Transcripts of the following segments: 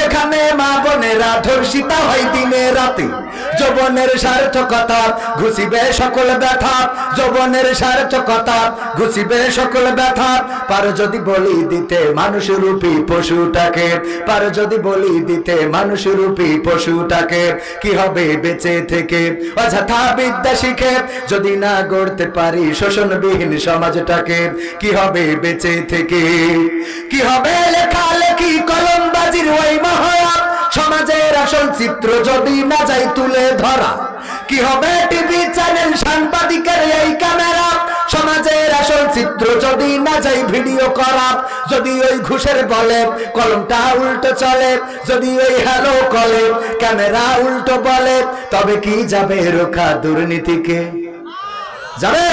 যেখানে মা বোনেরা ধর্ষিতা হয় দিনে রাতে, যৌবনের সার্থকতা ঘুষিবে সকল ব্যথা, যৌবনের সার্থকতা ঘুষিবে সকল ব্যথা। পারো যদি বলি দিতে মানুষ রূপী পশুটাকে, পারো যদি বলি দিতে মানুষ রূপী পশুটাকে, কি হবে বেঁচে থেকে অযথা বিদ্যা শিখে যদি না গড়তে পারি শোষণবিহীন সমাজটাকে, কি হবে বেঁচে থেকে, কি হবে লেখালেখি কলমবাজির ওই মহড়া, সমাজের আসল চিত্র যদি না যাই তুলে ধরা, কি হবে টিভি চ্যানেল সাংবাদিকের এই ক্যামেরা, সমাজের আসল চিত্র যদি না যাই ভিডিও করা, যদি ওই ঘুষের বলে কলমটা উল্টো চলে, যদি ওই হ্যালো কলে ক্যামেরা উল্টো বলে, তবে কি যাবে রোখা দুর্নীতিকে, যাবে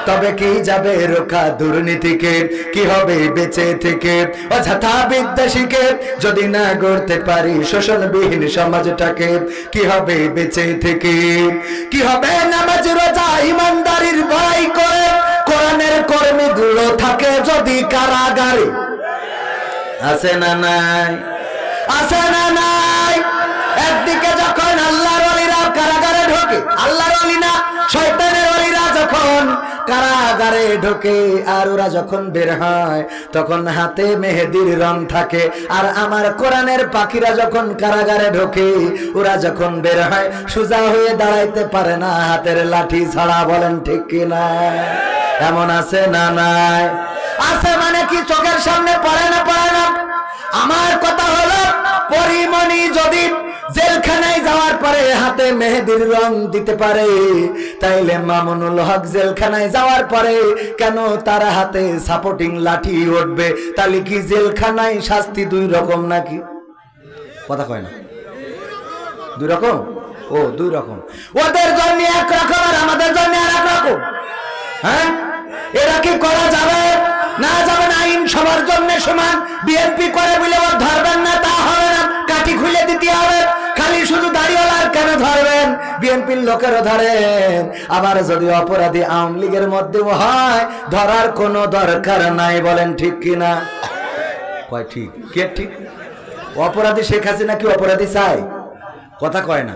তবে কি যাবে রোখা দুর্নীতিকে, কি হবে বেঁচে থেকে অযথা বিদ্যা শিখে যদি না গড়তে পারি শোষণবিহীন সমাজটাকে, কি হবে বেঁচে থেকে, কি হবে নামাজ রোজা ইমানদারির বড়াই করে কোরআনের কর্মীগুলো থাকে যদি কারাগারে, আছে না নাই, আছে না নাই। একদিকে যখন আল্লাহর ওলিরা কারাগারে ঢোকে, আল্লাহর ওলি না শয়তানের ওলিরা যখন কারাগারে ঢোকে, আর ওরা যখন বের হয় তখন হাতে মেহেদির রং থাকে, আর আমার কোরআনের পাখিরা যখন কারাগারে ঢোকে, ওরা যখন বের হয় সোজা হয়ে দাঁড়াইতে পারে না হাতের লাঠি ছাড়া, বলেন ঠিক কিনা? এমন আছে না নাই? আছে মানে কি চোখের সামনে পড়ে না, পড়ে না। আমার কথা হলো পরিমণি যদি জেলখানায় যাওয়ার পরে হাতে মেহেদির রং দিতে পারে, তাইলে মামুনুল হক জেলখানায় যাওয়ার পরে কেন তার হাতে সাপোর্টিং লাঠি উঠবে? তাহলে কি জেলখানায় শাস্তি দুই রকম নাকি? কথা কয় না, দুই রকম? ও দুই রকম, ওদের জন্য এক রকম আর আমাদের জন্য আর এক রকম। হ্যাঁ, এরা কি করা যাবে? না যাবে না। আইন সবার জন্য সমান। বিএনপি করে বলে ওর ধরবেন না তা হবে না, কাঠি খুলে দিতে হবে। খালি শুধু দাড়িওয়ালার কেন ধরবেন? বিএনপির লোকেরও ধরেন। আবার যদি অপরাধী আওয়ামী লীগের মধ্যেও হয়, ধরার কোনো দরকার নাই, বলেন ঠিক কিনা? কয় ঠিক, কে ঠিক? অপরাধী শেখ হাসিনা কি অপরাধী চাই? কথা কয় না।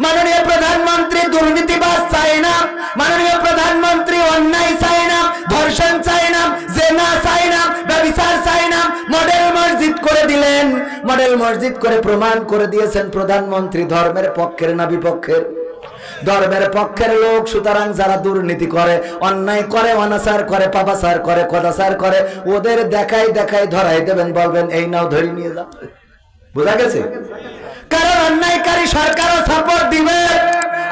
মাননীয় প্রধানমন্ত্রী দুর্নীতিবাজ চাই না, মাননীয় প্রধানমন্ত্রী অন্যায় চাই না, ধর্ষণ চাই না, জেনা চাই না, ব্যভিচার চাই না। মডেল মসজিদ করে দিলেন, মডেল মসজিদ করে প্রমাণ করে দিয়েছেন প্রধানমন্ত্রী ধর্মের পক্ষের না বিপক্ষের? ধর্মের পক্ষের লোক। সুতরাং যারা দুর্নীতি করে, অন্যায় করে, অনাচার করে, পাপাচার করে, কদাচার করে, ওদের দেখাই দেখাই ধরাই দেবেন, বলবেন এই নাও ধরে নিয়ে যাও। বোঝা গেছে? কারণ অন্যায়কারী সরকারও সাপোর্ট দিবে,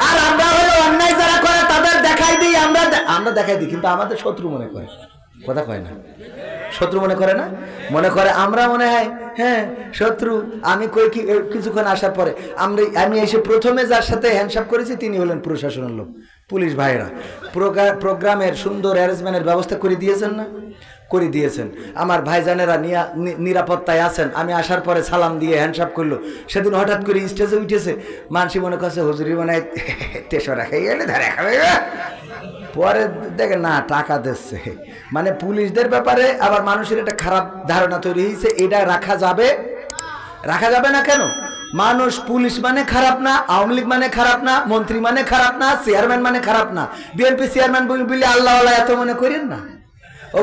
আর আমরা হলো অন্যায় যারা করে তাদের দেখাই দিই, আমরা দেখাই দিই, কিন্তু আমাদের শত্রু মনে করে। কথা কয় না? শত্রু মনে করে না? মনে করে আমরা মনে হয় হ্যাঁ শত্রু। আমি কই কি কিছুক্ষণ আসার পরে আমি এসে প্রথমে যার সাথে হ্যান্ডশেক করেছি তিনি হলেন প্রশাসনের লোক, পুলিশ ভাইরা। প্রোগ্রামের সুন্দর অ্যারেঞ্জমেন্টের ব্যবস্থা করে দিয়েছেন না? করে দিয়েছেন। আমার ভাইজানেরা নিরাপত্তায় আছেন। আমি আসার পরে সালাম দিয়ে হ্যান্ডশেক করলো। সেদিন হঠাৎ করে স্টেজে উঠেছে, মানসি মনে করছে হুজুরি মনে হয় তেসরা খাই গেলে ধরে খাবে। পরে দেখে না টাকা দিচ্ছে, মানে পুলিশদের ব্যাপারে আবার মানুষের একটা খারাপ ধারণা তৈরি হয়েছে। এটা রাখা যাবে, রাখা যাবে না কেন? মানুষ পুলিশ মানে খারাপ না, আওয়ামী লীগ মানে খারাপ না, মন্ত্রী মানে খারাপ না, চেয়ারম্যান মানে খারাপ না। বিএনপি চেয়ারম্যান বলে আল্লাহ এত মনে করেন না।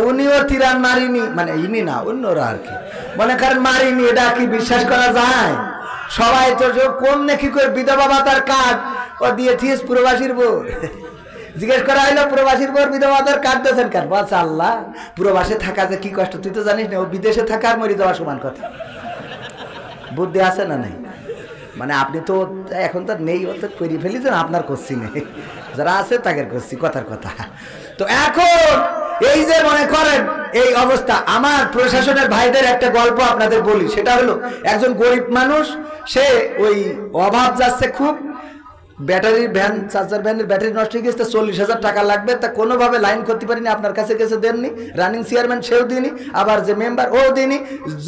উনিও তিরান মারিনি, মানে ইনি না অন্যরা আর কি মনে করেন মারিনি, এটা কি বিশ্বাস করা যায়? সবাই তো কোন নাকি করে বিধবা ভাতার কার্ড ও দিয়েছিস প্রবাসীর বোর। জিজ্ঞেস করা হইলো প্রবাসীর বোর বিধবা ভাতার কার্ড দিয়েছেন কার? বলছে আল্লাহ, প্রবাসে থাকা যে কি কষ্ট তুই তো জানিস না, ও বিদেশে থাকা আর মরে যাওয়া সমান কথা। বুদ্ধি আছে না নাই? মানে আপনি তো এখন তো নেই, ও তো করে ফেলেছেন, আপনার করছি নেই, যারা আছে তাদের করছি, কথার কথা। তো এখন এই যে মনে করেন এই অবস্থা, আমার প্রশাসনের ভাইদের একটা গল্প আপনাদের বলি। সেটা হলো একজন গরিব মানুষ, সে ওই অভাব যাচ্ছে খুব, ব্যাটারির ভ্যান, চার্জার ভ্যানের ব্যাটারি নষ্ট হয়ে গেছে, 40,000 টাকা লাগবে। তা কোনোভাবে লাইন করতে পারিনি, আপনার কাছে গেছে দেননি, রানিং চেয়ারম্যান সেও দিনি, আবার যে মেম্বার ও দিনি,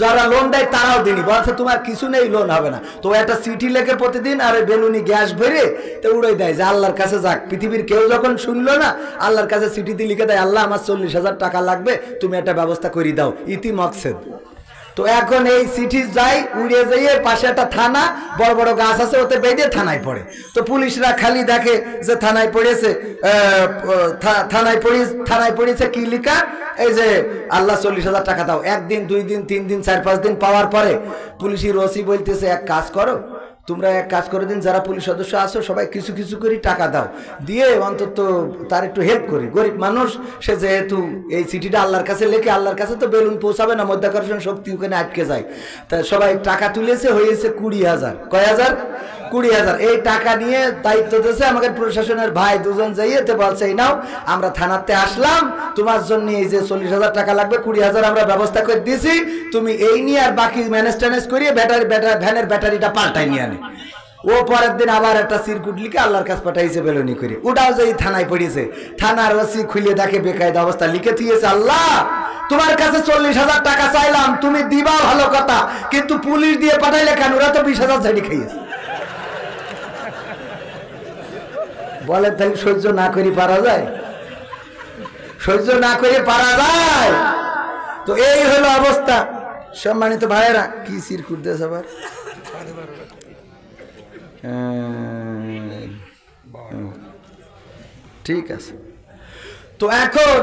যারা লোন দেয় তারাও দিনি। বলছে তোমার কিছু নেই, লোন হবে না। তো একটা চিঠি লেখে প্রতিদিন আর বেলুনি গ্যাস ভরে তো উড়ে দেয় যে আল্লাহর কাছে যাক। পৃথিবীর কেউ যখন শুনলো না, আল্লাহর কাছে চিঠি দিয়ে লিখে দেয়, আল্লাহ আমার 40,000 টাকা লাগবে, তুমি একটা ব্যবস্থা করে দাও, ইতি মকসেদ। তো এখন এই চিঠি যাই উড়ে যাইয়ে পাশে একটা থানা, বড় বড় গাছ আছে, ওতে বেঁধে থানায় পড়ে। তো পুলিশরা খালি দেখে যে থানায় পড়েছে, থানায় পড়েছে কি লিখা, এই যে আল্লাহ 40,000 টাকা দাও। 1 দিন 2 দিন 3 দিন 4-5 দিন পাওয়ার পরে পুলিশের ওসি বলতেছে, এক কাজ করো, তোমরা এক কাজ করে দিন, যারা পুলিশ সদস্য আছো সবাই কিছু কিছু করে টাকা দাও, দিয়ে অন্তত তার একটু হেল্প করি, গরিব মানুষ সে, যেহেতু এই চিঠিটা আল্লাহর কাছে লেখে, আল্লাহর কাছে তো বেলুন পৌঁছাবে না, মধ্যাকর্ষণ শক্তি ওখানে আটকে যায়। তা সবাই টাকা তুলেছে, হয়েছে 20,000। কয় হাজার? 20,000। এই টাকা নিয়ে দায়িত্ব দিয়েছে আমাদের প্রশাসনের ভাই দুজন, যাইয়েতে বলছে, এই নাও আমরা থানাতে আসলাম, তোমার জন্য এই যে 40,000 টাকা লাগবে, 20,000 আমরা ব্যবস্থা করে দিয়েছি, তুমি এই নিয়ে আর বাকি ম্যানেজ ট্যানেজ করিয়ে ভ্যানের ব্যাটারিটা পাল্টাই নিয়ে আনে। ও পরের দিন আবার একটা সিরকুট লিখে আল্লাহর কাছে পাঠাইছে বেলুনি করে, ওটাও যে থানায় পড়িয়েছে। থানার ওসি খুলে দেখে বেকায়দা অবস্থা, লিখে দিয়েছে, আল্লাহ তোমার কাছে 40,000 টাকা চাইলাম, তুমি দিবা ভালো কথা, কিন্তু পুলিশ দিয়ে পাঠাইলে কেন? ওরা তো 20,000 ছেড়ে খাইয়েছে। বলে তাহলে সহ্য না করে পারা যায়? সহ্য না করে পারা যায়? তো এই হলো অবস্থা। সম্মানিত ভাইয়েরা, কি সিরকুট দেশ আবার, ঠিক আছে। তো এখন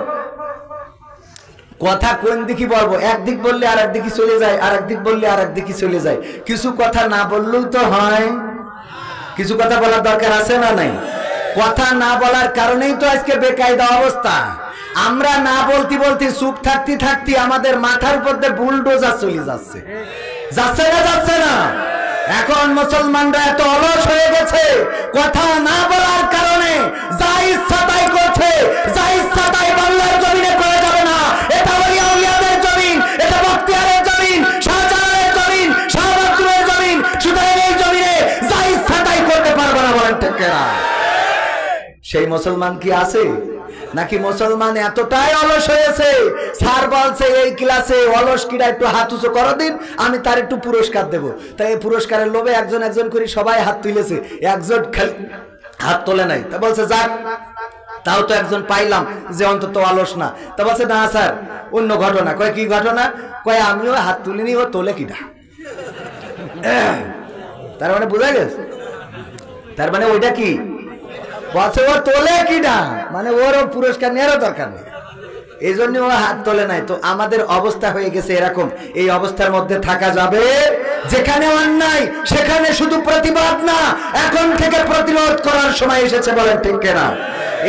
কথা কোন দিকে বলবো? একদিক বললে আর একদিকে চলে যায়, আর একদিক বললে আর একদিকে চলে যায়। কিছু কথা না বললেও তো হয়, কিছু কথা বলার দরকার আছে না নাই? কথা না বলার কারণেই তো আজকে বেকায়দা অবস্থা। আমরা না বলতে বলতে, চুপ থাকতে থাকতে আমাদের মাথার উপর দিয়ে বুলডোজার চলে যাচ্ছে, যাচ্ছে না? যাচ্ছে না? এখন মুসলমানরা এত অলস হয়ে গেছে, কথা না বলার কারণে যা ইচ্ছা তাই করছে, যা ইচ্ছা তাই বাংলার জমিনে করে যাবে না। এটা ওলিয়াদের জমিন, এটা বখতিয়ারের জমিন, শাহজালালের জমিন, শাহবাজপুরের জমিন, সুতরাং এই জমিনে যা ইচ্ছা তাই করতে পারবে না। বলেন ঠিক কিনা? সেই মুসলমান কি আছে? নাকি মুসলমান এতটাই অলস হয়েছে, স্যার বলছে এই ক্লাসে অলস কিরা একটু হাত উঁচু করো দিন, আমি তার একটু পুরস্কার দেবো। তাই এই পুরস্কারের লোভে একজন একজন করে সবাই হাত তুলেছে, একজন হাত তোলে নাই। তা বলছে যাক, তাও তো একজন পাইলাম যে অন্তত অলস না। তা বলছে না স্যার, অন্য ঘটনা। কয় কি ঘটনা? কয় আমিও হাত তুলিনি, ও তোলে কিনা। তার মানে বোঝা গেছে, তার মানে ওইটা কি বলছে, ও তোলে কিনা, মানে ওরও পুরস্কার নেওয়ারও দরকার নেই, এই জন্য ও হাত তোলে নাই। তো আমাদের অবস্থা হয়ে গেছে এরকম। এই অবস্থার মধ্যে থাকা যাবে? যেখানে অন্যায় সেখানে শুধু প্রতিবাদ না, এখন থেকে প্রতিরোধ করার সময় এসেছে। বলেন ঠিক কিনা?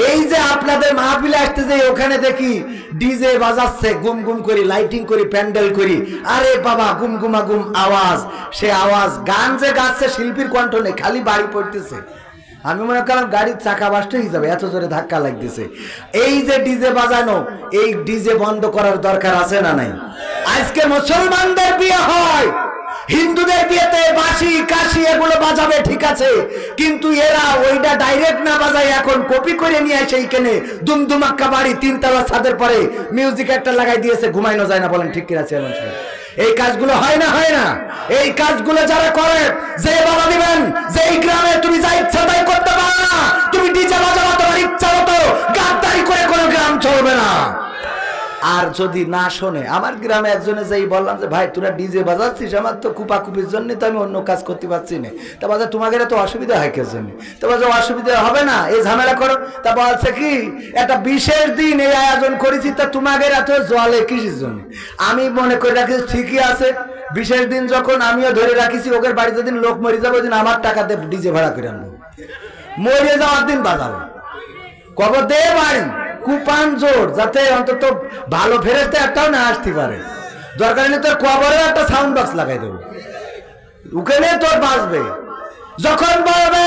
এই যে আপনাদের মাহফিলে আসতে যে ওখানে দেখি ডিজে বাজাচ্ছে, গুম গুম করি, লাইটিং করি, প্যান্ডেল করি, আরে বাবা গুম গুমা গুম আওয়াজ, সে আওয়াজ, গান যে গাচ্ছে শিল্পীর কণ্ঠ নেই, খালি বাড়ি পড়তেছে। আমি মনে করলাম গাড়ির চাকা বাস্ট হয়ে যাবে, এত জোরে ধাক্কা লাগতেছে। এই যে ডিজে বাজানো, এই ডিজে বন্ধ করার দরকার আছে না নাই? আজকে মুসলমানদের বিয়ে হয়, হিন্দুদের বিয়েতে বাঁশি কাশি এগুলো বাজাবে, ঠিক আছে, কিন্তু এরা ওইটা ডাইরেক্ট না বাজায়, এখন কপি করে নিয়ে আসে এইখানে দুমদুমাক্কা বাড়ি, 3 তলা ছাদের পরে মিউজিক একটা লাগাই দিয়েছে, ঘুমাইনো যায় না। বলেন ঠিক কিনা? এই কাজগুলো হয় না? হয় না? এই কাজগুলো যারা করে, যে বাবা দিবেন, যে এই গ্রামে তুমি যা ইচ্ছা তাই করতে পারো না, তুমি ডিজে বাজাবো তোমার ইচ্ছা মতো, গাদ্দারি করে কোনো গ্রাম চলবে না। আর যদি না শোনে, আমার গ্রামে একজনে যাই বললাম যে ভাই তোরা ডিজে বাজাচ্ছিস, আমার তো কুপাকুপির জন্য তো আমি অন্য কাজ করতে পারছি না। তা বলছে তোমাদের তো অসুবিধা হয় কে জন্য? তা বলছে অসুবিধা হবে না, এই ঝামেলা করো। তা বলছে কি, একটা বিশেষ দিন এই আয়োজন করেছি, তা তোমাদের এত জলে কিসের জন্য? আমি মনে করে রাখি ঠিকই আছে, বিশেষ দিন যখন আমিও ধরে রাখিছি, ওদের বাড়িতে দিন লোক মরে যাবে, ওই দিন আমার টাকা দিয়ে ডিজে ভাড়া করে আনবো, মরে যাওয়ার দিন বাজাবো, কবর দে বাড়ি কুপান জোর, যাতে অন্তত ভালো ফেরেশতা একটাও না আসতে পারে। দরকার নেই তোর কবরে একটা সাউন্ড বক্স লাগাই দেবো, ওখানে তোর বাজবে। যখন বলবে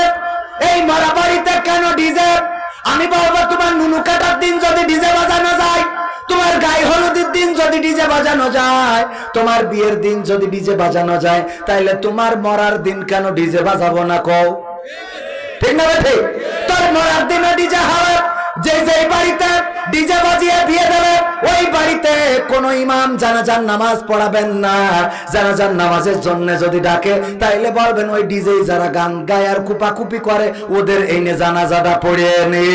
এই মারা বাড়িতে কেন ডিজে, আমি বলবো তোমার নুনু কাটার দিন যদি ডিজে বাজানো যায়, তোমার গায়ে হলুদের দিন যদি ডিজে বাজানো যায়, তোমার বিয়ের দিন যদি ডিজে বাজানো যায়, তাইলে তোমার মরার দিন কেন ডিজে বাজাবো না? কও ঠিক না? ঠিক। তোর মরার দিনও ডিজে হবে, যে বাড়িতে ডিজে বাজিয়ে বিয়ে দেবে ওই বাড়িতে কোন ইমাম জানাজার নামাজ পড়াবেন না। জানাজার নামাজের জন্য যদি ডাকে, তাইলে বলবেন ওই ডিজে যারা গান গায় আর কুপাকুপি করে, ওদের এই জানাজাটা পড়ে নি।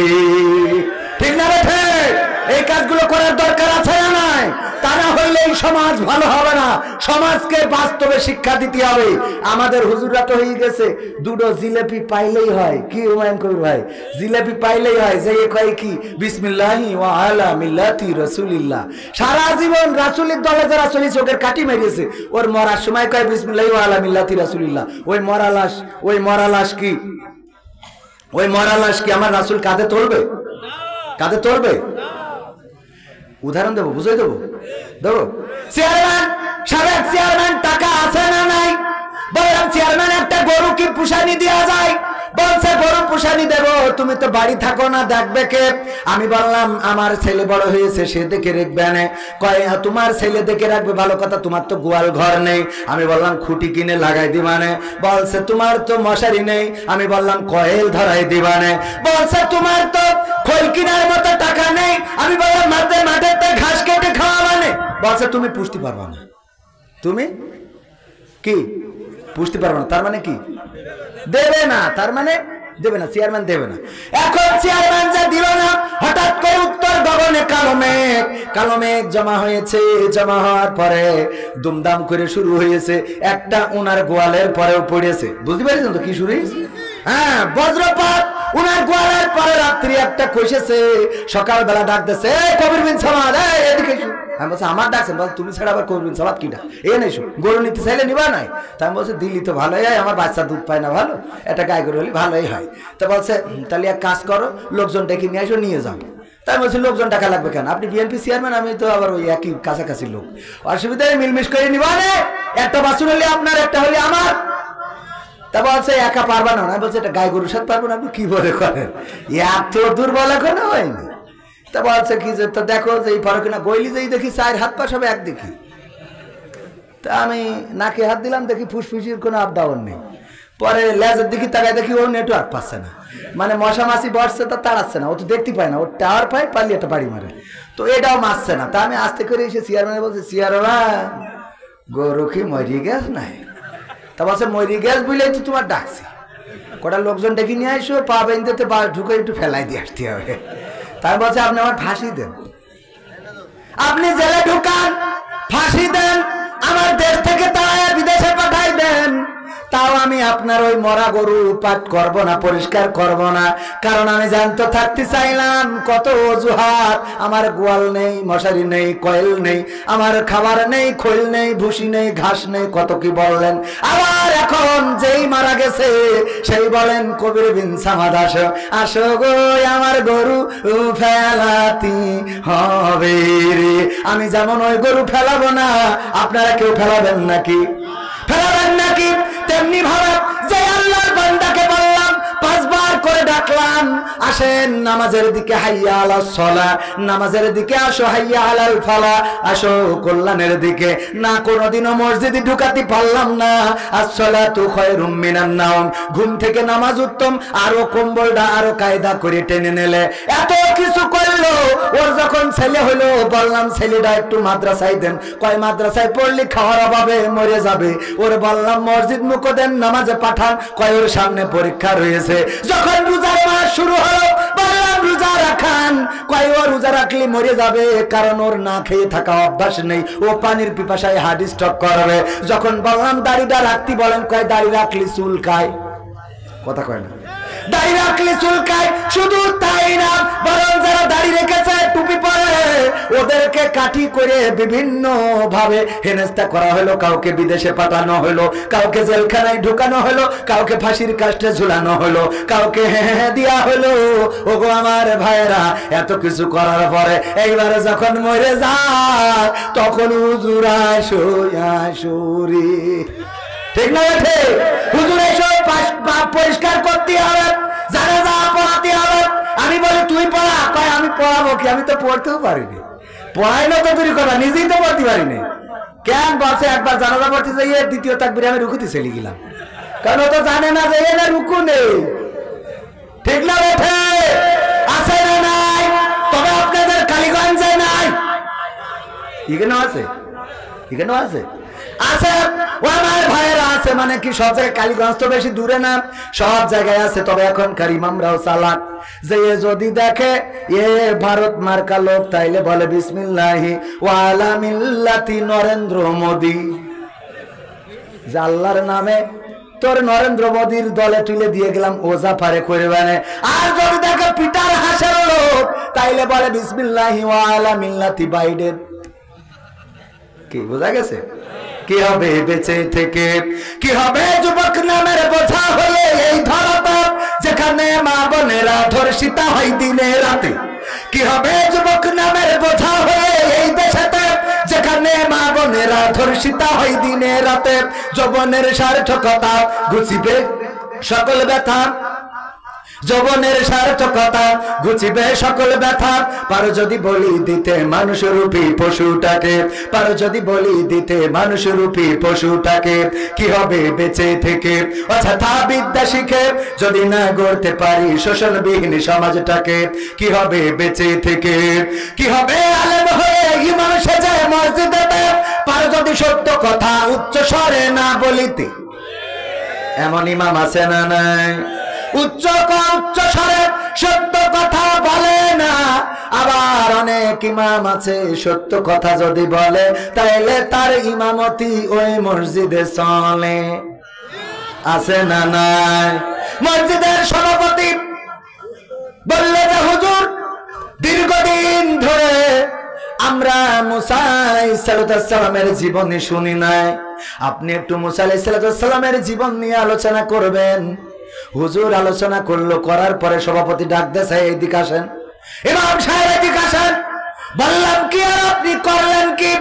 ঠিক না? ঠিক। এই কাজগুলো করার দরকার আছে না নাই? তা না হইলে এই সমাজ ভালো হবে না। সমাজকে বাস্তবে শিক্ষা দিতে হবে। আমাদের হুজুররা তো হয়ে গেছে দুটো জিলেপি পাইলেই হয়। কি হুমায়ুন কবির ভাই, জিলেপি পাইলেই হয় যে কয় কি বিসমিল্লাহি ওয়া আলা মিল্লাতি রাসূলিল্লাহ। সারা জীবন রাসূলের দলে যারা চলি চোখের কাটি মেরেছে, ওর মরার সময় কয় বিসমিল্লাহি ওয়া আলা মিল্লাতি রাসূলিল্লাহ। ওই মরা লাশ কি, ওই মরা লাশ কি আমার রাসূল কাঁধে তুলবে? কাঁধে তুলবে? উদাহরণ দেবো, বুঝাই দেবো। চেয়ারম্যান, সাবেক চেয়ারম্যান টাকা আছে না নাই? বললাম চেয়ারম্যান একটা গরু কি পুষানি দেওয়া যায়? বলছে গরু পুষানি দেবো, তুমি তো বাড়ি থাকো না, দেখবে কে? আমি বললাম আমার ছেলে বড় হয়েছে, সে দেখে রাখবে না। কয় তোমার ছেলে দেখে রাখবে, ভালো কথা, তোমার তো গোয়াল ঘর নেই। আমি বললাম খুঁটি কিনে লাগাই দিবানে। বলছে তোমার তো মশারি নেই। আমি বললাম কয়েল ধরাই দিবানে। বলছে তোমার তো খোল কিনার মতো টাকা নেই। আমি বললাম মাঠে ঘাস কেটে খাওয়া মানে। বলছে তুমি পুষতে পারবা না। তুমি কি পুষতে পারবা না? তার মানে কি? দেবে না। তার মানে দেবে না, চেয়ারম্যান দেবে না। এখন চেয়ারম্যান যা দিল না, হঠাৎ করে উত্তর গগনে কালো মেঘ জমা হয়েছে। জমা হওয়ার পরে দুমদাম করে শুরু হয়েছে। একটা উনার গোয়ালের পরেও পড়েছে। বুঝতে পেরেছেন তো কি শুরু হয়েছে? হ্যাঁ, বজ্রপাত উনার গোয়ালের পরে রাত্রি একটা কষেছে। সকালবেলা ডাক দিচ্ছে, কবির বিন সামাদ, এদিকে এসো। আমি বলছি আমার ডাকছেন? বল তুমি ছাড়া আবার কবির বিন সামাদ কিটা? এ নেছো, গরু নিতে চাইলে নিবা নাই? তা আমি বলছি দিল্লি তো ভালোই হয়, আমার বাচ্চা দুধ পায় না ভালো, এটা গায়ে গরু হলে ভালোই হয়। তো বলছে তাহলে এক কাজ করো, লোকজন ডেকে নিয়ে আসো, নিয়ে যাও। তাই বলছি লোকজন টাকা লাগবে কেন? আপনি বিএনপি চেয়ারম্যান, আমি তো আবার ওই একই কাছাকাছি লোক, অসুবিধায় মিলমিশ করে নিবা না। একটা বাছুর হলে আপনার, একটা হলে আমার। তা বলছে একা পারবা না। বলছে এটা গায়ে গরুর সাথে পারবো না। আপনি কি বলে করেন? এত দুর্বল এখনো হয়নি। তা বলছে কি যে তো দেখো যে এই পারো কিনা। গইলি যেই দেখি চার হাত পা সব এক দেখি। তা আমি নাকে হাত দিলাম, দেখি ফুসফুসির কোনো আপ ডাউন নেই। পরে লেজের দিকে তাকায় দেখি ও নেটওয়ার্ক পাচ্ছে না, মানে মশা মাছি বসছে, তা তাড়াচ্ছে না। ও তো দেখতে পায় না, ওর টাওয়ার পায়, পারলে একটা বাড়ি মারে, তো এটাও মারছে না। তা আমি আস্তে করে এসে চেয়ারম্যানে বলছে, চেয়ারম্যান গরু কি মরিয়ে গেছ নাই? তা বলছে মরি গ্যাস বুঝলেই তো তোমার ডাকছি, কটা লোকজন ডেকে নিয়ে আসো, পা বেঁধেতে পা ঢুকে একটু ফেলাই দিয়ে আসতে হবে। তাই বলছে আপনি আমার ফাঁসি দেন, আপনি জেলে ঢুকান, ফাঁসি দেন, আমার দেশ থেকে তাড়ায় বিদেশে পাঠাই দেন, তাও আমি আপনার ওই মরা গরু পাট করব না, পরিষ্কার করব না। কারণ আমি জানতে থাকতে চাইলাম কত অজুহাত, আমার গোয়াল নেই, মশারি নেই, কয়েল নেই, আমার খাবার নেই, খোল নেই, ভুসি নেই, ঘাস নেই, কত কি বললেন। আবার এখন যেই মারা গেছে সেই বলেন কবির বিন সামাদ আসো, আসো গো আমার গরু ফেলাতি হবে রে। আমি যেমন ওই গরু ফেলাবো না, আপনারা কেউ ফেলাবেন নাকি? ফেলাবেন নাকি? তেমনি ভাবে যে আল্লাহর বান্দাকে বললাম, 5 বার করে ডাকলাম, আসেন নামাজের দিকে, হাইয়া আলাস সালাহ, নামাজের দিকে আসো, হাইয়া আলাল ফালাহ, আসো কল্যাণের দিকে। না কোনোদিনও মসজিদে ঢুকাতে পারলাম না। আসসালাতু খায়রুম মিনান নাওম, ঘুম থেকে নামাজ উত্তম। আরো কম্বলটা আরো কায়দা করে টেনে নিলে, এত কিছু করলো। ওর যখন ছেলে হলো বললাম ছেলেটা একটু মাদ্রাসায় দেন। কয় মাদ্রাসায় পড়লে খাওয়ার অভাবে মরে যাবে। ওর বললাম মসজিদ মুখো দেন, নামাজে পাঠান। কয় ওর সামনে পরীক্ষা রয়েছে। যখন রোজার মাস শুরু হলো বললাম রোজা রাখান। কয় ও রোজা রাখলে মরে যাবে, কারণ ওর না খেয়ে থাকা অভ্যাস নেই, ও পানির পিপাসায় হার্ট স্ট্রোক করবে। যখন বললাম দাড়িটা রাখতে বলেন, কয় দাড়ি রাখলে চুলকায়। কথা কয় না, দাড়ি রাখলে চুলকায়। শুধু তাই না, বরং যারা দাড়ি রেখেছে, টুপি পরে, ওদেরকে কাঠি করে বিভিন্ন ভাবে হেনস্থা করা হলো। কাউকে বিদেশে পাঠানো হলো, কাউকে জেলখানায় ঢুকানো হলো, কাউকে ফাঁসির কাস্টে ঝুলানো হলো, কাউকে দেয়া হলো। ওগো আমার ভাইরা, এত কিছু করার পরে এইবারে যখন মরে যায় তখন হুজুরা শুরি, ঠিক না? হুজুর এসব পরিষ্কার করতে হবে, জানাজা পড়াতে হবে। আমি বলি তুই পড়া। কয় আমি পড়াবো কি, আমি তো পড়তেও পারিনি। পড়াই না তো দূর কথা, নিজেই তো পড়তে পারিনি। কেন বলছে একবার জানাজা পড়তে যাইয়ে দ্বিতীয় তাকবীরে আমি রুকুতে চলে গেলাম, কারণ ও তো জানে না যে এর রুকু নেই। ঠিক না? ওঠে আছে না নাই? তবে আপনাদের কালীগঞ্জে নাই, এখানেও আছে, এখানেও আছে। আছে ও আমার ভাইয়েরা আছে, মানে কি সব জায়গায়, কালীগঞ্জ তো বেশি দূরে না, সব জায়গায় আছে। তবে এখনকার ইমামরাও চালাক, যে যদি দেখে এ ভারত মার্কা লোক তাইলে বলে বিসমিল্লাহি ওয়া আলা মিল্লাতি নরেন্দ্র মোদি, যে আল্লাহর নামে তোর নরেন্দ্র মোদির দলে তুলে দিয়ে গেলাম, ওজা পারে করবে না। আর যদি দেখে পিটার হাসের লোক তাইলে বলে বিসমিল্লাহি ওয়া আলা মিল্লাতি বাইডেন। কি বোঝা গেছে? কি হবে বেঁচে থেকে, কি হবে যুবক নামের বোঝা হয়ে এই ধরাতে, যেখানে মা বোনেরা ধর্ষিতা হয় দিনে রাতে। কি হবে যুবক নামের বোঝা হয়ে এই দেশেতে, যেখানে মা বোনেরা ধর্ষিতা হয় দিনে রাতে। যৌবনের সার্থকতা ঘুচিবে সকল ব্যথা, যৌবনের সার্থকতা ঘুচিবে সকল ব্যথা। পারো যদি বলি দিতে মানুষরূপী পশুটাকে, পারো যদি বলি দিতে মানুষরূপী পশুটাকে। কি হবে বেঁচে থেকে অযথা বিদ্যা শিখে, যদি না গড়তে পারি শোষণবিহীন সমাজটাকে। কি হবে বেঁচে থেকে, কি হবে আলেম হয়ে ইমাম সেজে মসজিদেতে, পারো যদি সত্য কথা উচ্চ স্বরে না বলিতে। এমন ইমাম আছে না নাই? উচ্চ স্বরে সত্য কথা বলে না। আবার অনেক ইমাম আছে সত্য কথা যদি বলে তাইলে তার ইমামতি ওই মসজিদে চলে, আছে না নাই? মসজিদের সভাপতি বললে যে হুজুর দীর্ঘদিন ধরে আমরা মুসা আলাইহিস সালামের জীবনী শুনি নাই, আপনি একটু মুসা আলাইহিস সালামের জীবন নিয়ে আলোচনা করবেন। হুজুর আলোচনা করলো, করার পরে সভাপতি ডাক দেয়, এইদিকে আসেন ইমাম সাহেব, এদিকে আসেন। বললাম কি আর আপনি করলেন কি?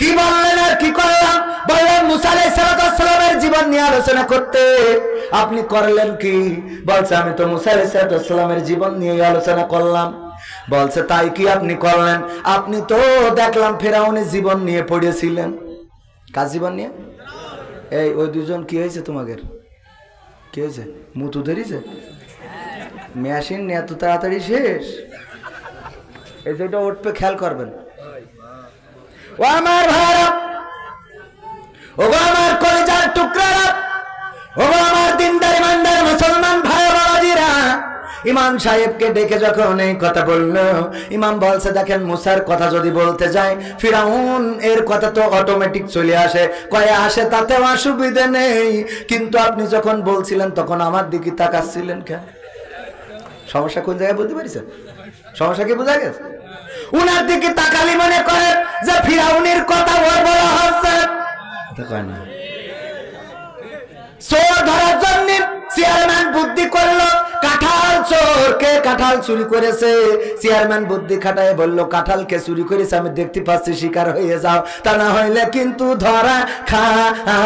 কি বললেন আর কি করলাম? বললেন মুসা আলাইহিস সালামের জীবন নিয়ে আলোচনা করতে, আপনি করলেন কি? বলছে আমি তো মুসা আলাইহিস সালামের জীবন নিয়ে আলোচনা করলাম। বলছে তাই কি আপনি করলেন? আপনি তো দেখলাম ফেরাউনের জীবন নিয়ে পড়েছিলেন। কার জীবন নিয়ে? এই ওই দুজন কি হয়েছে তোমাদের? কি হয়েছে? মুতু ধরেছে? মেশিন এত তাড়াতাড়ি শেষ? এই যেটা উঠবে খেয়াল করবেন। ও আমার ভাইরা, ও আমার কলিজার টুকরারা, ও আমার দিনদার ইমানদার মুসলমান ভাই বাবাজিরা, ইমাম সাহেবকে ডেকে যখন এই কথা বললো, ইমাম বলছে দেখেন মুসার কথা যদি বলতে যায় ফিরাউন এর কথা তো অটোমেটিক চলে আসে, কয়ে আসে তাতেও অসুবিধে নেই, কিন্তু আপনি যখন বলছিলেন তখন আমার দিকে তাকাচ্ছিলেন কেন? সমস্যা কোন জায়গায় বুঝতে পারছেন? সমস্যা কি বোঝা গেছে? উনার দিকে তাকালি মনে করে যে ফিরাউনের কথা ওর বলা হচ্ছে, না চোর ধরার জন্য চেয়ারম্যান বুদ্ধি করলো কাঁঠাল চোরকে কাঁঠাল চুরি করেছে। চেয়ারম্যান বুদ্ধি খাটায় বলল কাঁঠালকে চুরি করেছে, আমি দেখতে পাচ্ছি, শিকার হয়ে যাও, তা না হইলে কিন্তু ধরা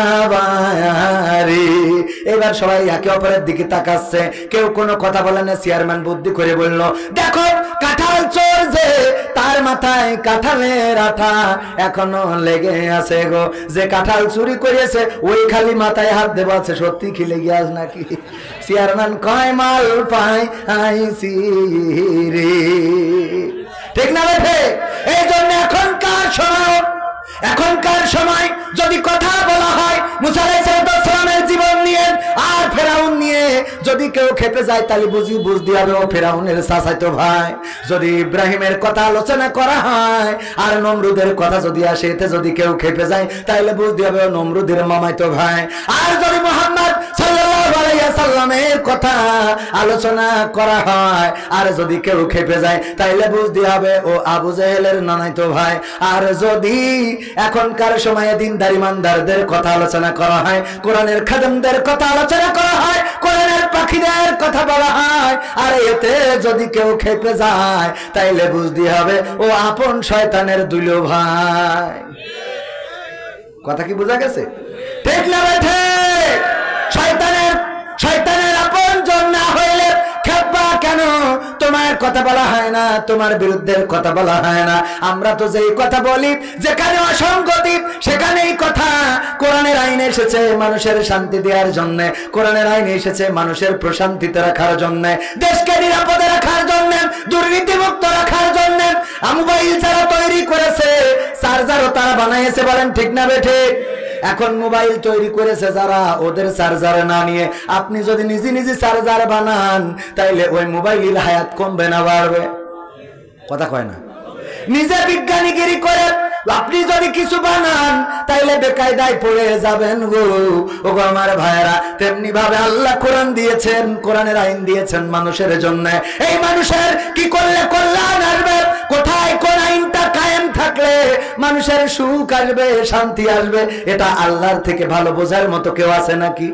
খাবারি। এবার সবাই একে অপরের দিকে তাকাচ্ছে, কেউ কোনো কথা বলে না। চেয়ারম্যান বুদ্ধি করে বলল দেখো কাঁঠাল চোর যে, তার মাথায় কাঁঠালের আঠা এখনো লেগে আছে গো, যে কাঁঠাল চুরি করেছে ওই খালি মাথায় হাত দেওয়া আছে, সত্যি কি লেগে আস নাকি? চেয়ারম্যান কয় মাল পাই আইসি রে, ঠিক না বেঠে? এই জন্য এখনকার সময় যদি কথা বলা হয় মুসা আলাইহিস সালামের জীবন নিয়ে আর ফেরাউন নিয়ে, যদি কেউ খেপে যায় তাহলে বুঝতে হবে ও ফেরাউনের চাচাতো ভাই। যদি ইব্রাহিমের কথা আলোচনা করা হয় আর নমরুদের কথা যদি আসে, এতে যদি কেউ খেপে যায় তাহলে বুঝতে হবে ও নমরুদের মামাতো ভাই। আর যদি মুহাম্মদ সাল্লাল্লাহু আলাইহি সাল্লামের কথা আলোচনা করা হয় আর যদি কেউ খেপে যায় তাহলে বুঝতে হবে ও আবু জেহেলের নানাতো ভাই। আর যদি এখনকার সময়ে দিনদার ইমানদারদের কথা আলোচনা করা হয়, কোরআনের খাদেমদের কথা আলোচনা করা হয়, কোরআনের পাখিদের কথা বলা হয়, আর এতে যদি কেউ খেপে যায় তাইলে বুঝতে হবে ও আপন শয়তানের দুলো ভাই। কথা কি বোঝা গেছে? ঠিক না বেঠে? শয়তানের আপন জন না হইলে খেপবা কেন? তোমার কথা বলা হয় না, তোমার বিরুদ্ধের কথা বলা হয় না। আমরা তো যেই কথা বলি যেখানে অসঙ্গতি সেখানেই কথা। কোরআনের আইন এসেছে মানুষের শান্তি দেওয়ার জন্য, কোরআনের আইন এসেছে মানুষের প্রশান্তিতে রাখার জন্য, দেশকে নিরাপদে রাখার জন্য, দুর্নীতি মুক্ত রাখার জন্য। মোবাইল যারা তৈরি করেছে চার্জারও তারা বানাইছে, বলেন ঠিক না বেঠে? এখন মোবাইল তৈরি করেছে যারা, ওদের চার্জার না নিয়ে আপনি যদি নিজে নিজে চার্জার বানান তাইলে ওই মোবাইলের হায়াত কমবে না বাড়বে? কথা কয় না? নিজে বিজ্ঞানীগিরি করে আপনি যদি কিছু বানান তাইলে বেকায়দায় পড়ে যাবেন গো। ওগো আমার ভাইরা, তেমনি ভাবে আল্লাহ কোরআন দিয়েছেন, কোরআনের আইন দিয়েছেন মানুষের জন্য। এই মানুষের কি করলে কল্যাণ আসবে, কোথায় কোন আইনটা কায়েম থাকলে মানুষের সুখ আসবে, শান্তি আসবে, এটা আল্লাহর থেকে ভালো বোঝার মতো কেউ আছে নাকি?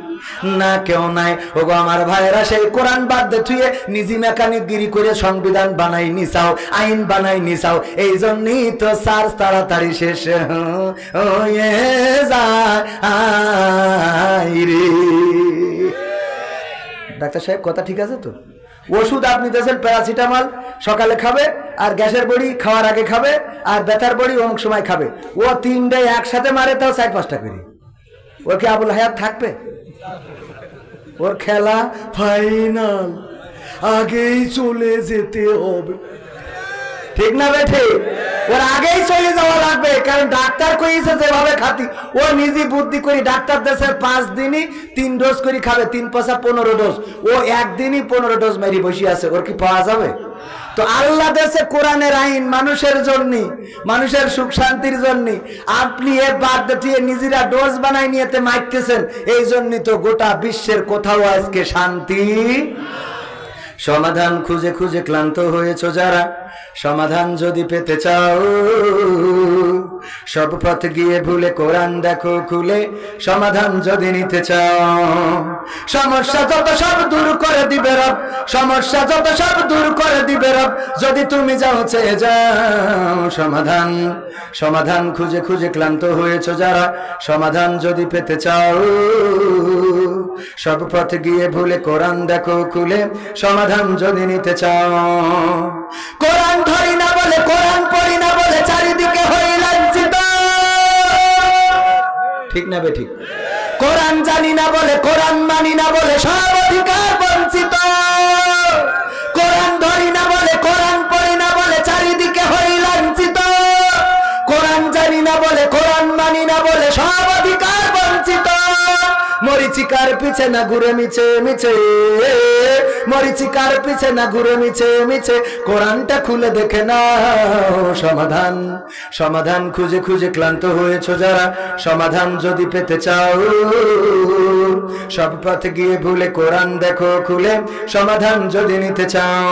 না, কেউ নাই। ওগো আমার ভাইরা, সেই কোরআন বাদ দিয়ে থুয়ে নিজে মেকানিক গিরি করে সংবিধান বানাই নিছাও, আইন বানাই নিছাও। এই জন্যই তো চার্জ তাড়াতাড়ি শেষ হয়ে যায় রে। ডাক্তার সাহেব কথা ঠিক আছে তো? ওষুধ আপনি দিয়েছেন প্যারাসিটামল, সকালে খাবে, আর গ্যাসের বড়ি খাওয়ার আগে খাবে, আর ব্যথার বড়ি অমুক সময় খাবে। ও তিনটে একসাথে মারে, তাও 4-5টা করে। ও কি আবুল হায়াত থাকবে? ওর খেলা ফাইনাল, আগেই চলে যেতে হবে, ঠিক না বেঠে? ওর আগেই চলে যাওয়া লাগবে, কারণ ডাক্তার কইছে যেভাবে খাতি, ও নিজে বুদ্ধি করি ডাক্তার দেশে 5 দিনই 3 ডোজ করে খাবে, 3-5-15 ডোজ। ও একদিনই 15 ডোজ মেরি বসে আছে, ওর কি পাওয়া যাবে? তো আল্লাহ দেশে কোরআনের আইন মানুষের জন্য, মানুষের সুখ শান্তির জন্য। আপনি এ বাদ দিয়ে নিজেরা ডোজ বানাই নিয়েতে মাইতেছেন, এই জন্যই তো গোটা বিশ্বের কোথাও আজকে শান্তি। সমাধান খুঁজে খুঁজে ক্লান্ত হয়েছো যারা, সমাধান যদি পেতে চাও সব পথ গিয়ে ভুলে কোরআন দেখো খুলে, সমাধান যদি নিতে চাও। সমস্যা যত সব দূর করে দিবে রব, সমস্যা যত সব দূর করে দিবে রব, যদি তুমি যাও চেয়ে যাও। সমাধান সমাধান খুঁজে খুঁজে ক্লান্ত হয়েছো যারা, সমাধান যদি পেতে চাও সব পথ গিয়ে ভুলে কোরআন দেখো খুলে, সমাধান যদি নিতে চাও। কোরআন ধরি না বলে, কোরআন পড়ি না বলে চারিদিকে হই লাঞ্ছিত, ঠিক না বে ঠিক? কোরআন জানি না বলে, কোরআন মানি না বলে সব অধিকার বঞ্চিত। কোরআন ধরি না বলে, কোরআন পড়ি না বলে চারিদিকে হই লাঞ্ছিত। কোরআন জানি না বলে, কোরআন মানি না বলে সব অধিকার বঞ্চিত। মরিচিকার পিছে না ঘুরে মিছে মিছে, মরিচিকার পিছে না ঘুরে মিছে মিছে, কোরআনটা খুলে দেখে নাও। সমাধান সমাধান খুঁজে খুঁজে ক্লান্ত হয়েছো যারা, সমাধান যদি পেতে চাও সব পথ গিয়ে ভুলে কোরআন দেখো খুলে, সমাধান যদি নিতে চাও।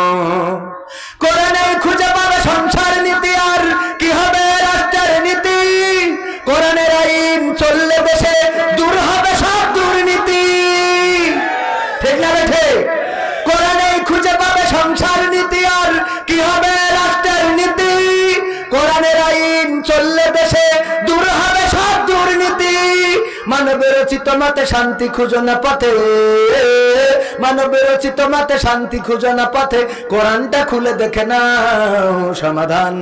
কোরআনে খুঁজে পাবে সংসার নীতি, আর কি হবে রাষ্ট্রের নীতি। কোরআনের আইন চললে দেশে দূর হবে সব দুর্নীতি, ঠিক না বেঠে? কোরআনে খুঁজে পাবে সংসার নীতি, আর কি হবে রাষ্ট্রের নীতি। কোরআনের আইন চললে দেশে দূর হবে সব দুর্নীতি। মানবের রচিত মতে শান্তি খুঁজো না পথে, মানবের রচিত মতে শান্তি খুঁজো না পথে, কোরআনটা খুলে দেখে নাও। সমাধান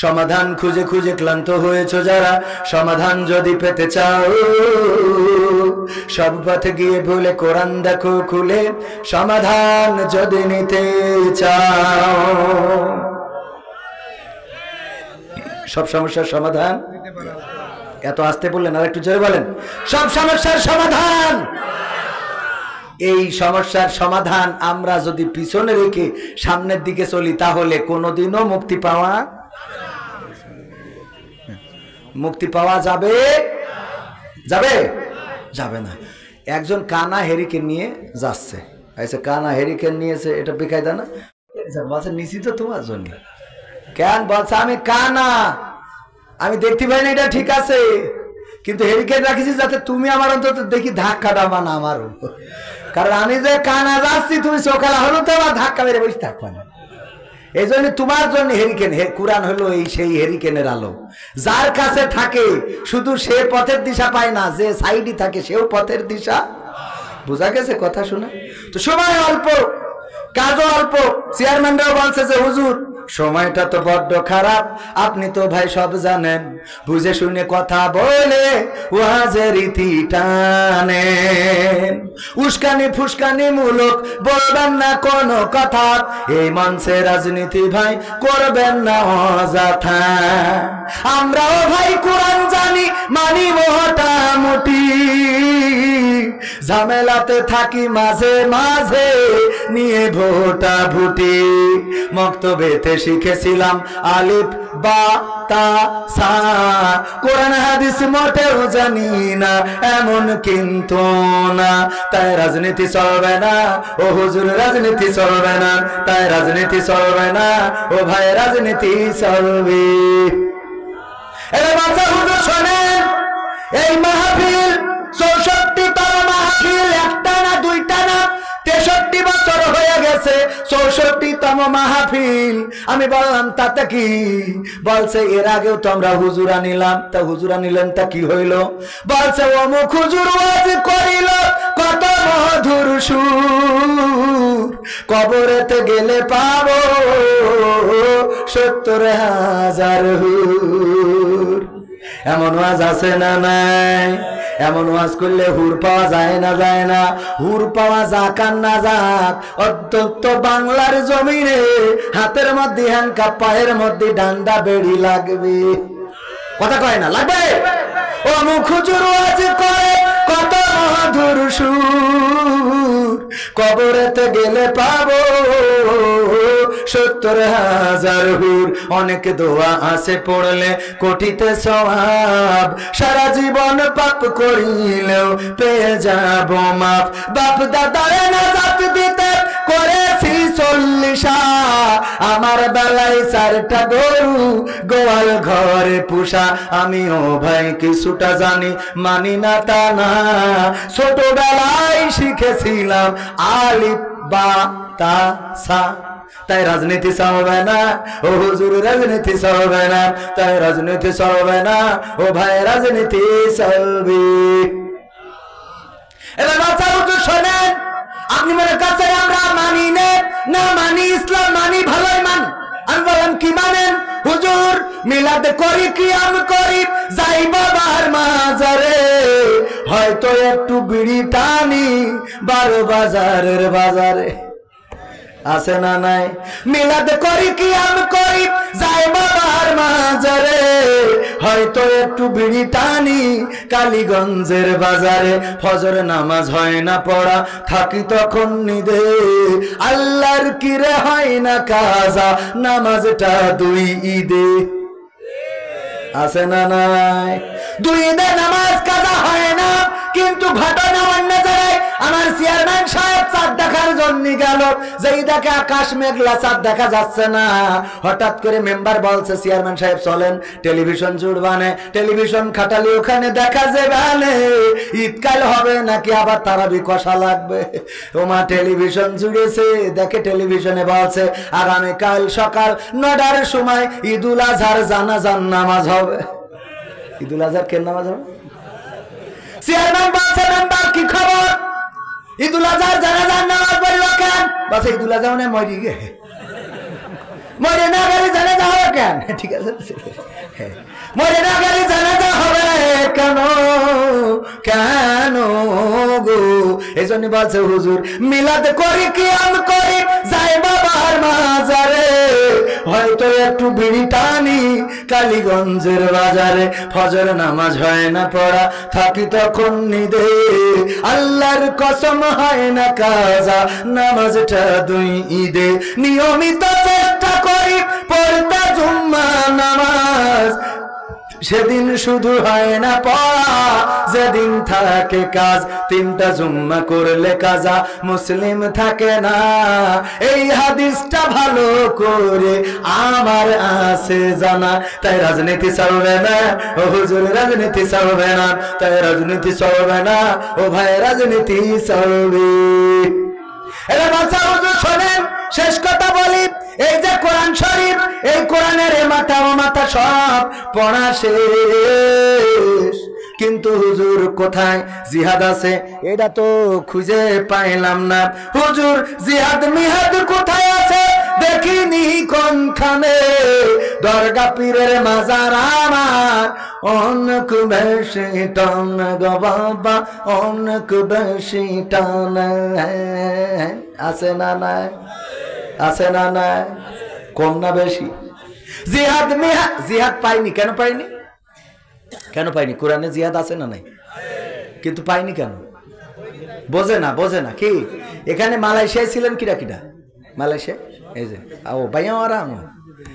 সমাধান খুঁজে খুঁজে ক্লান্ত হয়েছো যারা, সমাধান যদি পেতে চাও সব পথে গিয়ে ভুলে কোরআন দেখো খুলে, সমাধান যদি নিতে চাও। সব সমস্যার সমাধান, এত আসতে বললেন, আর একটু জোরে বলেন। সব সমস্যার সমাধান, এই সমস্যার সমাধান আমরা যদি পিছনে রেখে সামনের দিকে চলি তাহলে কোনোদিনও মুক্তি পাওয়া যাবে যাবে যাবে না। একজন কানা হেরিকেন নিয়ে যাচ্ছে, কানা হেরিকেন নিয়েছে, এটা বেকায়দা না? বলছে নিশ্চিত তোমার জন্য। কেন? বলছে আমি কানা, আমি দেখতে পাই না, এটা ঠিক আছে, কিন্তু হেরিকেন রাখিছি যাতে তুমি আমার অন্তত দেখি ধাক্কাটা না আমারও, কারণ আমি যে কানা যাচ্ছি তুমি সকালে হলো তো আমার ধাক্কা মেরে বসে থাকবা না। এই জন্য তোমার জন্য হেরিকেন। কোরআন হলো এই সেই হেরিকেনের আলো, যার কাছে থাকে শুধু সে পথের দিশা পায় না, যে সাইডে থাকে সেও পথের দিশা। বোঝা গেছে কথা শুনে? তো সময় অল্প, কাজও অল্প। চেয়ারম্যানরাও বলছে যে হুজুর সময়টা তো বড্ড খারাপ, আপনি তো ভাই সব জানেন। বুঝে শুনে কথা বলে ওয়াজের রীতি টানেন। উস্কানি ফুসকানি মূলক বলবেন না কোনো কথা, এই মঞ্চে রাজনীতি ভাই করবেন না অযথা। আমরাও ভাই কোরআন জানি, মানি মোটামুটি, ঝামেলাতে থাকি মাঝে মাঝে নিয়ে ভোটা ভুটি। মক্তবেতে শিখেছিলাম আলিফ বা তা সা, কোরআন হাদিস মোটেও জানি না এমন কিন্তু না। তাই রাজনীতি চলবে না ও হুজুর, রাজনীতি চলবে না, তাই রাজনীতি চলবে না ও ভাই, রাজনীতি চলবে। এবার বাচ্চা হুজুর শোনেন, এই মাহফিল 64তম মাহফিল, একটা না দুইটা না, 63 বছর হয়ে গেছে 64তম মাহফিল। আমি বললাম তাতে কি? বলছে এর আগেও তো আমরা হুজুরা নিলাম। তা হুজুরা নিলেন তা কি হইল? বলছে অমুক হুজুর ওয়াজ করিল কত মধুর সুর, কবরেতে গেলে পাবো 70,000 হুর। এমন ওয়াজ আছে না নাই? এমন ওয়াজ করলে হুর পাওয়া যায় না, যায় না? হুর পাওয়া যাক আর না যাক, অন্তত বাংলার জমিনে হাতের মধ্যে হ্যান্ডকাপ, পায়ের মধ্যে ডান্ডা বেড়ি লাগবে। কথা কয় না? লাগবে। ও মুখ হুজুর ওয়াজ করে কত মধুর সুর, কবরেতে গেলে পাবো 70,000 হুর। অনেক দোয়া আছে পড়লে কোটিতে সওয়াব, সারা জীবন পাপ করিলেও পেয়ে যাব মাফ। বাপ দাদারে নাজাত দিতে করেছি 40, আমার বেলায় 4টা গরু গোয়াল ঘরে পুষা। আমিও ভাই কিছুটা জানি, মানি না তা না, ছোটবেলায় শিখেছিলাম আলিফ বা তা সা। তাই রাজনীতি চলবে না ও হুজুর, রাজনীতি চলবে না, তাই রাজনীতি চলবে না ও ভাই, রাজনীতি চলবে। এবার বাচ্চা হুজুর শোনেন, আপনি মনে করছেন আমরা মানি না মানি, ইসলাম মানি, ভালোই মানি। আমি বললাম কি মানেন? হুজুর মিলাদ করি, কিয়াম করি, যাই বাবার মাজারে, হয়তো একটু বিড়ি টানি 12 বাজারের বাজারে। আছে না নাই? মিলাদ করি, কিয়াম করি, যাই বাবার মাজারে, হয়তো একটু বিড়ি টানি কালীগঞ্জের বাজারে। ফজর নামাজ হয় না পড়া, থাকি তখন নিদে, আল্লাহর কিরে হয় না কাজা, নামাজটা 2 ঈদে। আছে না নাই? 2 ঈদে নামাজ কাজা হয় না, কিন্তু ঘটনা অন্য জায়গায়। আমার চেয়ারম্যান সাহেব চাঁদ দেখার জন্য গেল, যেই দেখে আকাশ মেঘলা, চাঁদ দেখা যাচ্ছে না। হঠাৎ করে মেম্বার বলছে, চেয়ারম্যান সাহেব চলেন টেলিভিশন জুড়বানে, টেলিভিশন খাটালি ওখানে দেখা যাবে, ঈদকাল হবে নাকি আবার তারাবি কষা লাগবে। ওমা টেলিভিশন জুড়েছে, দেখে টেলিভিশনে বলছে আগামীকাল সকাল 9টার সময় ঈদুল আজহার জানাজার নামাজ হবে। ঈদুল আজহার কেন নামাজ হবে? চেয়ারম্যান বলছে মেম্বার কি খবর? ঈদুল আজহার জানাজার নামাজ পড়ল কেন? বলছে ঈদুল আজহা মানে মরি গে, মরে না গেলে জানাজা হবে কেন? ঠিক আছে, মরে না গেলে জানাজা হবে কেন কেন গো? এই জন্য বলছে হুজুর মিলাদ করি, কিয়াম করি, যাই বাবার মাজারে, হয়তো একটু বিড়ি টানি কালীগঞ্জের বাজারে। ফজর নামাজ হয় না পড়া, থাকি তখন নিদে, আল্লাহর কসম হয় না কাজা, নামাজটা 2 ঈদে। নিয়মিত চেষ্টা করি পড়তে জুম্মা নামাজ, সেদিন শুধু হয় না পড়া, যেদিন থাকে কাজ। 3টা জুম্মা করলে কাজা, মুসলিম থাকে না। এই হাদিসটা ভালো করে আমার আছে জানা। তাই রাজনীতি চলবে না ও হুজুর, রাজনীতি চলবে না, তাই রাজনীতি চলবে না ও ভাই, রাজনীতি চলবে। এবার বাচ্চা হুজুর শোনেন, শেষ কথা বলি, এই যে কোরআন শরীফ, এই কোরআনের মাথা ও মাথা সব পড়া শেষ, কিন্তু হুজুর কোথায় জিহাদ আছে এটা তো খুঁজে পাইলাম না। হুজুর জিহাদ মিহাদ কোথায় আছে দেখিনি কোনখানে দরগা পীরের মাজার আমার অনেক বেশি টান গো বাবা অনেক বেশি টান আছে না নাই আছে না নাই কম না বেশি জিহাদ জিহাদ পাইনি কেন পাইনি কেন পাইনি কোরআনে জিহাদ আছে না নাই কিন্তু পাইনি কেন বোঝে না কি এখানে মালয়েশিয়ায় ছিলেন কিরা কিরা মালয়েশিয়া এই যে ও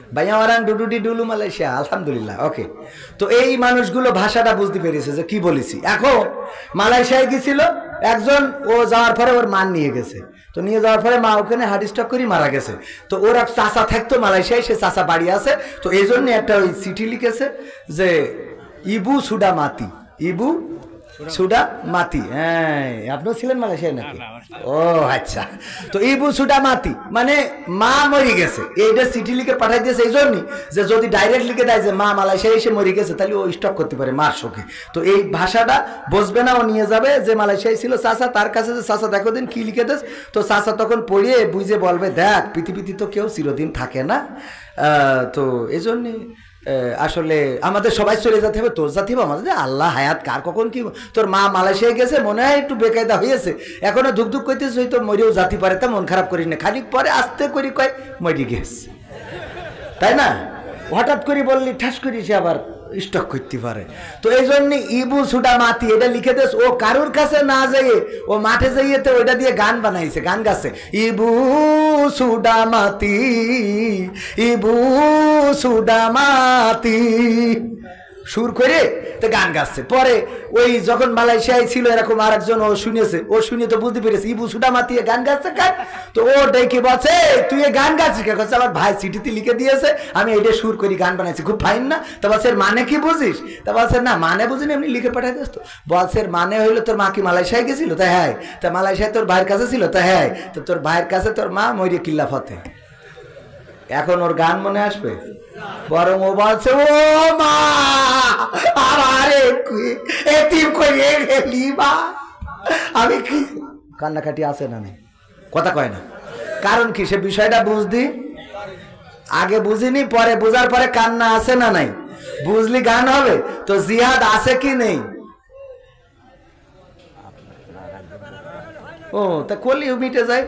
বাইয়াওয়ারাং ডুডুডি ডুলু মালয়েশিয়া আলহামদুলিল্লাহ ওকে তো এই মানুষগুলো ভাষাটা বুঝতে পেরেছে যে কি বলেছি এখন মালয়েশিয়ায় গেছিল একজন ও যাওয়ার পরে ওর মান নিয়ে গেছে তো নিয়ে যাওয়ার পরে মা ওখানে হার্ট স্ট্রোক করে মারা গেছে তো ওর এক চাচা থাকতো মালয়েশিয়ায় সে চাচা বাড়ি আছে তো এই জন্য একটা ওই চিঠি লিখেছে যে ইবু সুডা মাতি ইবু সুডা মাতি হ্যাঁ আপনিও ছিলেন মালয়েশিয়ায় নাকি ও আচ্ছা তো ইবু সুডা মাতি মানে মা মরে গেছে এইটা চিঠি লিখে পাঠাই দিয়েছে এই জন্যই যে যদি ডাইরেক্ট লিখে দেয় যে মা মালয়েশিয়ায় এসে মরে গেছে তাহলে ও স্টক করতে পারে মার শোকে তো এই ভাষাটা বুঝবে না ও নিয়ে যাবে যে মালয়েশিয়ায় ছিল চাচা তার কাছে যে চাচা দেখো দিন কি লিখে দেস তো চাচা তখন পড়িয়ে বুঝে বলবে দেখ পৃথিবীতে তো কেউ চিরদিন থাকে না তো এই জন্যে আসলে আমাদের সবাই চলে যেতে হবে তোর যেতে হবে আমাদের আল্লাহ হায়াত কার কখন কি তোর মা মালয়েশিয়ায় গেছে মনে হয় একটু বেকায়দা হয়েছে এখনো ধুক করতেছে হয়তো মরেও জাতি পারে তা মন খারাপ করিস না খানিক পরে আস্তে করি কয় মরে গেছে তাই না হঠাৎ করে বললি ঠাস করিস আবার স্টক করতে পারে তো এই জন্য ইবু সুডা মাতি এটা লিখে দেস ও কারুর কাছে না যাইয়ে ও মাঠে যাইয়ে তো ওইটা দিয়ে গান বানাইছে গান গাছে ইবু সুডা মাতি ইবু সুডা মাতি সুর করে তো গান গাচ্ছে পরে ওই যখন মালয়েশিয়ায় ছিল এরকম আরেকজন ও শুনেছে ও শুনে তো বুঝতে পেরেছে ইবু সুডা মাতি গান গাচ্ছে গান তো ও ডেকে বলছে তুই গান গাচ্ছিস কে আমার ভাই চিঠিতে লিখে দিয়েছে আমি এইটা সুর করি গান বানাইছি খুব ফাইন না তা বলছে মানে কি বুঝিস তা বলছে না মানে বুঝিনি এমনি লিখে পাঠাই দিস তো বলছে মানে হইলো তোর মা কি মালয়েশিয়ায় গেছিল তা হ্যাঁ তা মালয়েশিয়ায় তোর ভাইয়ের কাছে ছিল তা হ্যাঁ তো তোর ভাইয়ের কাছে তোর মা মরিয়ে কিল্লা ফতে এখন ওর গান মনে আসবে বরং ও বলছে ও মা আমারে এতিম করে গেলি মা আমি কি কান্নাকাটি আছে না নেই কথা কয় না কারণ কি সে বিষয়টা বুঝদি আগে বুঝিনি পরে বুঝার পরে কান্না আছে না নাই বুঝলি গান হবে তো জিহাদ আছে কি নেই ও তা করলি মিটে যায়